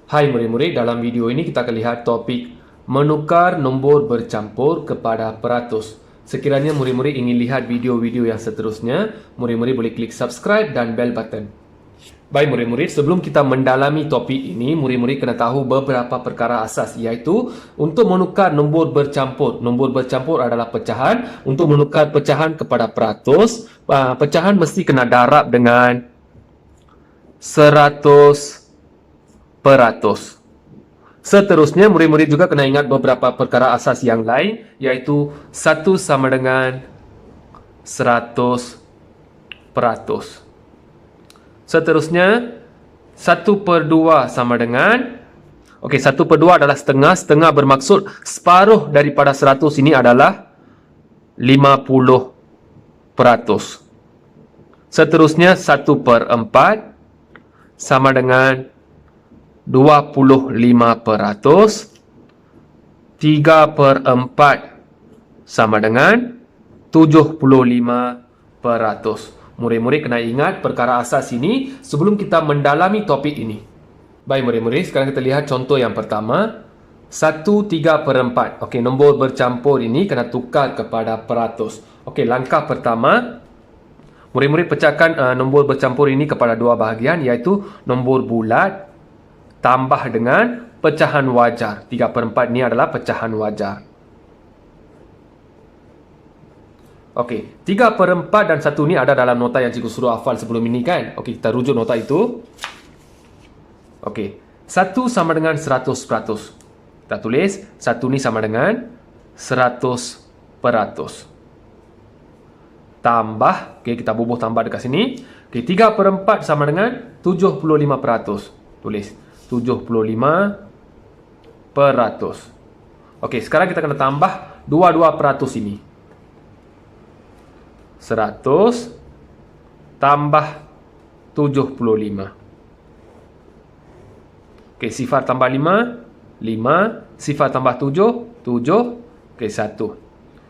Hai murid-murid, dalam video ini kita akan lihat topik menukar nombor bercampur kepada peratus. Sekiranya murid-murid ingin lihat video-video yang seterusnya, murid-murid boleh klik subscribe dan bell button. Baik murid-murid, sebelum kita mendalami topik ini, murid-murid kena tahu beberapa perkara asas, iaitu untuk menukar nombor bercampur. Nombor bercampur adalah pecahan. Untuk menukar pecahan kepada peratus, pecahan mesti kena darab dengan 100%. Seterusnya, murid-murid juga kena ingat beberapa perkara asas yang lain, iaitu 1 sama dengan 100%. Seterusnya, 1/2 sama dengan... Okey, 1/2 adalah setengah. Setengah bermaksud separuh daripada 100 ini adalah 50%. Seterusnya, 1/4 sama dengan 25%, 3/4 sama dengan 75%. Murid-murid kena ingat perkara asas ini sebelum kita mendalami topik ini. Baik murid-murid, sekarang kita lihat contoh yang pertama. 1/3/4. Okey, nombor bercampur ini kena tukar kepada peratus. Okey, langkah pertama, murid-murid pecahkan nombor bercampur ini kepada dua bahagian, iaitu nombor bulat tambah dengan pecahan wajar. 3/4 ni adalah pecahan wajar. Okey, 3/4 dan 1 ni ada dalam nota yang cikgu suruh hafal sebelum ini kan? Okey, kita rujuk nota itu. Okey, 1 sama dengan 100%. Kita tulis 1 ni sama dengan 100%. Tambah, okey, kita bubuh tambah dekat sini. Okey, 3/4 sama dengan 75%. Tulis 75%. Okey, sekarang kita kena tambah 22% ini. 100 tambah 75. Okey, sifar tambah 5, 5. Sifar tambah 7, 7. Okey, 1.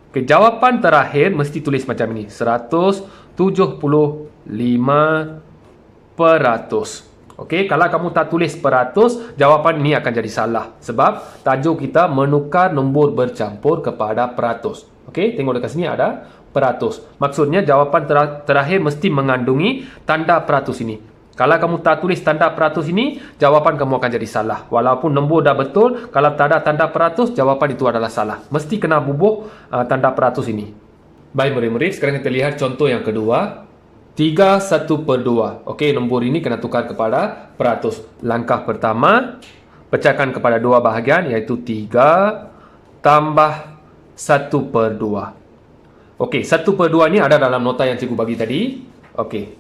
Okey, jawapan terakhir mesti tulis macam ini. 175%. Okey, kalau kamu tak tulis peratus, jawapan ini akan jadi salah. Sebab tajuk kita menukar nombor bercampur kepada peratus. Okey, tengok dekat sini ada peratus. Maksudnya jawapan terakhir mesti mengandungi tanda peratus ini. Kalau kamu tak tulis tanda peratus ini, jawapan kamu akan jadi salah. Walaupun nombor dah betul, kalau tak ada tanda peratus, jawapan itu adalah salah. Mesti kena bubuh tanda peratus ini. Baik murid-murid, sekarang kita lihat contoh yang kedua. 3 1/2. Okey, nombor ini kena tukar kepada peratus. Langkah pertama, pecahkan kepada dua bahagian, iaitu 3 tambah 1/2. Okey, 1/2 ni ada dalam nota yang cikgu bagi tadi. Okey,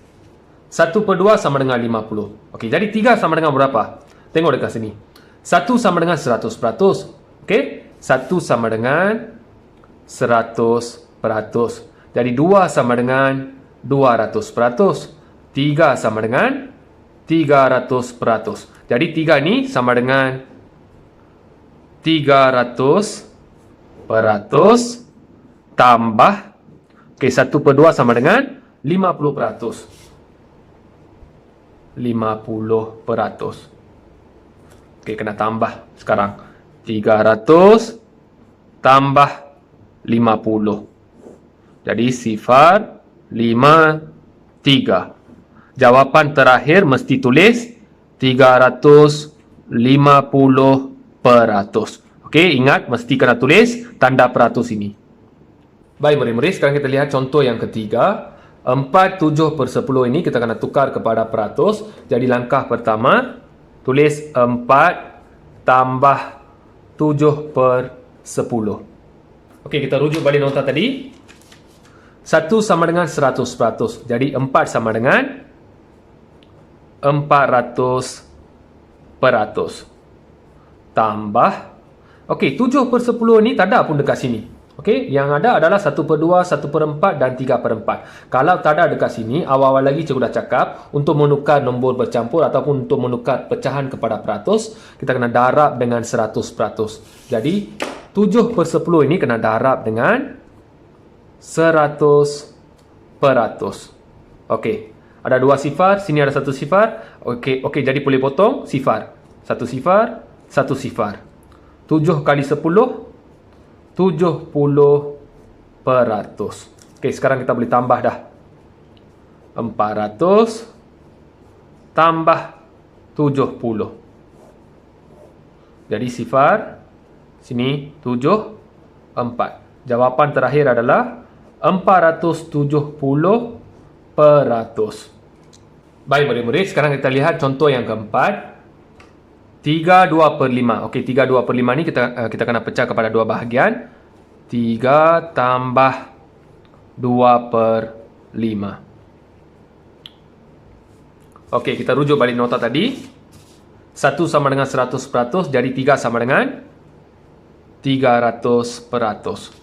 1/2 sama dengan 50. Okey, jadi 3 sama dengan berapa? Tengok dekat sini. 1 sama dengan 100%. Okey, 1 sama dengan 100%. Jadi 2 sama dengan 200%. 3 sama dengan 300%. Jadi 3 ni sama dengan 300% tambah, okey, 1/2 sama dengan 50%. 50%. Okey, kena tambah sekarang. 300 tambah 50. Jadi sifar 5, 3. Jawapan terakhir mesti tulis 350%. Okey, ingat mesti kena tulis tanda peratus ini. Baik murid-murid, sekarang kita lihat contoh yang ketiga. 4/7/10 ini kita kena tukar kepada peratus. Jadi langkah pertama, tulis 4 tambah 7/10. Okey, kita rujuk balik nota tadi. 1 sama dengan 100%. Jadi 4 sama dengan 400%. Tambah. Okey, 7/10 ni tak ada pun dekat sini. Okey, yang ada adalah 1/2, 1/4 dan 3/4. Kalau tak ada dekat sini, awal-awal lagi cikgu dah cakap, untuk menukar nombor bercampur ataupun untuk menukar pecahan kepada peratus, kita kena darab dengan 100%. Jadi 7/10 ini kena darab dengan 100%. Okey, ada dua sifar, sini ada satu sifar. Okey, jadi boleh potong sifar. 1 sifar, 1 sifar. 7 kali 10, 70%. Okey, sekarang kita boleh tambah dah. 400 tambah 70. Jadi sifar, sini 7, 4. Jawapan terakhir adalah 470%. Baik murid-murid, sekarang kita lihat contoh yang keempat. 3/2/5. Okey, 3/2/5 ni kita kena pecah kepada dua bahagian. 3 tambah 2/5. Okey, kita rujuk balik nota tadi. 1 sama dengan 100%, jadi 3 sama dengan 300%.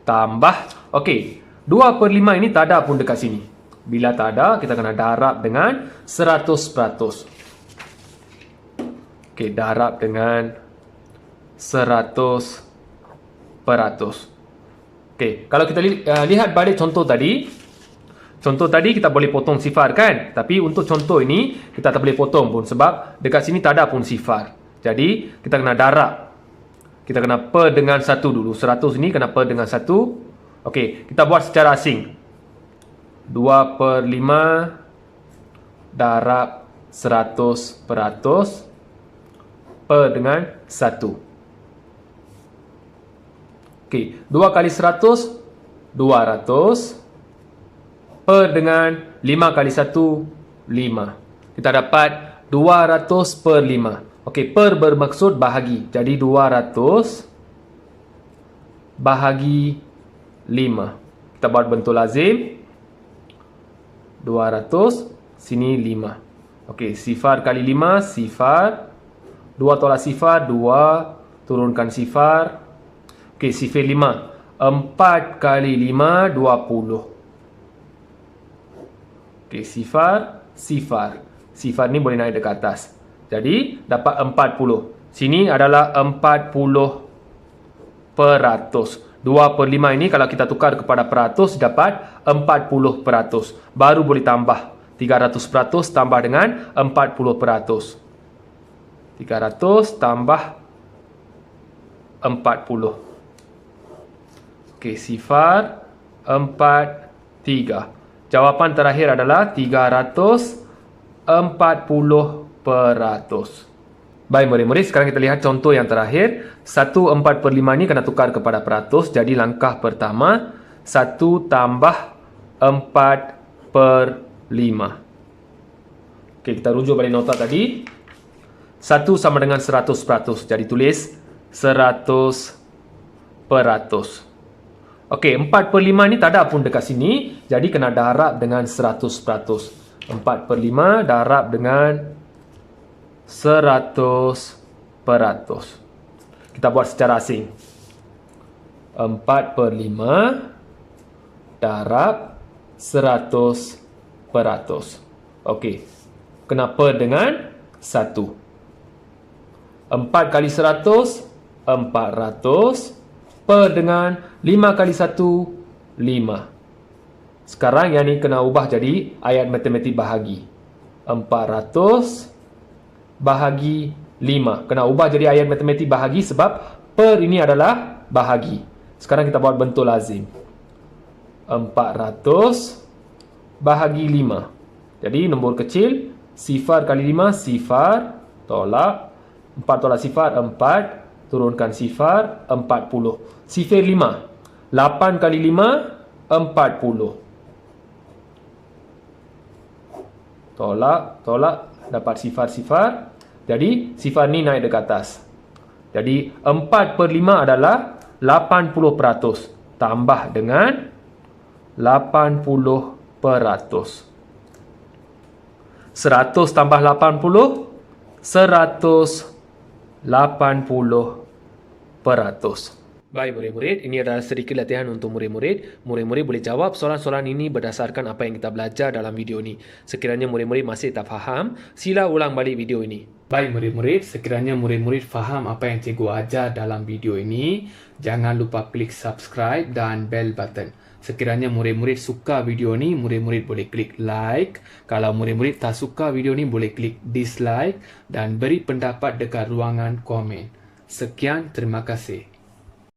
Tambah, okey, 2/5 ini tak ada pun dekat sini. Bila tak ada, kita kena darab dengan 100%. Okey, darab dengan 100%. Okey, kalau kita lihat balik contoh tadi. Contoh tadi kita boleh potong sifar kan? Tapi untuk contoh ini, kita tak boleh potong pun. Sebab dekat sini tak ada pun sifar. Jadi, kita kena darab. Kita kena per dengan 1 dulu. 100 ini kena per dengan 1. Okey, kita buat secara asing. 2/5 darab 100% per dengan 1. Okey, 2 kali 100, 200. Per dengan 5 kali 1, 5. Kita dapat 200/5. Okey, per bermaksud bahagi. Jadi 200 bahagi 5. Kita buat bentuk lazim. 200, sini 5. Okey, sifar kali 5, sifar. 2 tolak sifar, 2. Turunkan sifar. Okey, sifar 5. 4 kali 5, 20. Okey, sifar, sifar. Sifar ni boleh naik dekat atas. Jadi, dapat 40. Sini adalah 40%. 2/5 ini kalau kita tukar kepada peratus, dapat 40%. Baru boleh tambah. 300% tambah dengan 40%. 300 tambah 40. Okey, sifar, 4, 3. Jawapan terakhir adalah 340%. Baik murid-murid, sekarang kita lihat contoh yang terakhir. 1/4/5 ni kena tukar kepada peratus. Jadi langkah pertama, 1 tambah 4/5. Okey, kita rujuk balik nota tadi. 1 sama dengan 100%. Jadi tulis 100%. Okey, 4/5 ni tak ada pun dekat sini. Jadi kena darab dengan 100%. 4/5 darab dengan 100%. Kita buat secara asing. 4/5 darab 100%. Okey. Kena per dengan 1. 4 kali 100, 400. Per dengan 5 kali 1, 5. Sekarang yang ni kena ubah jadi ayat matematik bahagi. 400 bahagi 5. Kena ubah jadi ayat matematik bahagi sebab per ini adalah bahagi. Sekarang kita buat bentuk lazim. 400 bahagi 5. Jadi nombor kecil, sifar kali 5, sifar, tolak. 4 tolak sifar, 4. Turunkan sifar, 40. Sifar 5. 8 kali 5, 40. Tolak, tolak. Dapat sifar-sifar. Jadi, sifar ni naik dekat atas. Jadi, 4/5 adalah 80%. Tambah dengan 80%. 100 tambah 80, 180%. Baik murid-murid, ini adalah sedikit latihan untuk murid-murid. Murid-murid boleh jawab soalan-soalan ini berdasarkan apa yang kita belajar dalam video ini. Sekiranya murid-murid masih tak faham, sila ulang balik video ini. Baik murid-murid, sekiranya murid-murid faham apa yang cikgu ajar dalam video ini, jangan lupa klik subscribe dan bell button. Sekiranya murid-murid suka video ni, murid-murid boleh klik like. Kalau murid-murid tak suka video ni, boleh klik dislike dan beri pendapat dekat ruangan komen. Sekian, terima kasih.